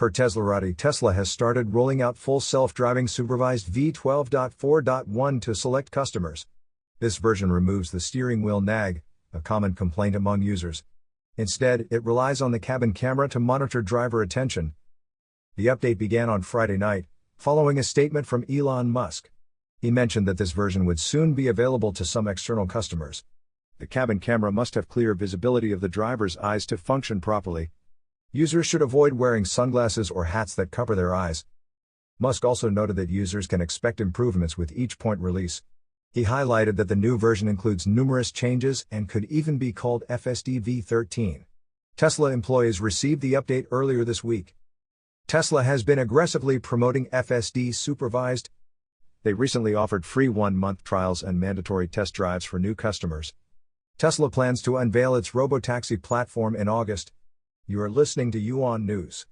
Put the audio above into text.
Per Tesla has started rolling out full self-driving supervised v12.4.1 to select customers. This version removes the steering wheel nag, a common complaint among users. Instead, it relies on the cabin camera to monitor driver attention. The update began on Friday night, following a statement from Elon Musk. He mentioned that this version would soon be available to some external customers. The cabin camera must have clear visibility of the driver's eyes to function properly. Users should avoid wearing sunglasses or hats that cover their eyes. Musk also noted that users can expect improvements with each point release. He highlighted that the new version includes numerous changes and could even be called FSD v13. Tesla employees received the update earlier this week. Tesla has been aggressively promoting FSD Supervised. They recently offered free 1-month trials and mandatory test drives for new customers. Tesla plans to unveil its Robotaxi platform in August. You are listening to UON News.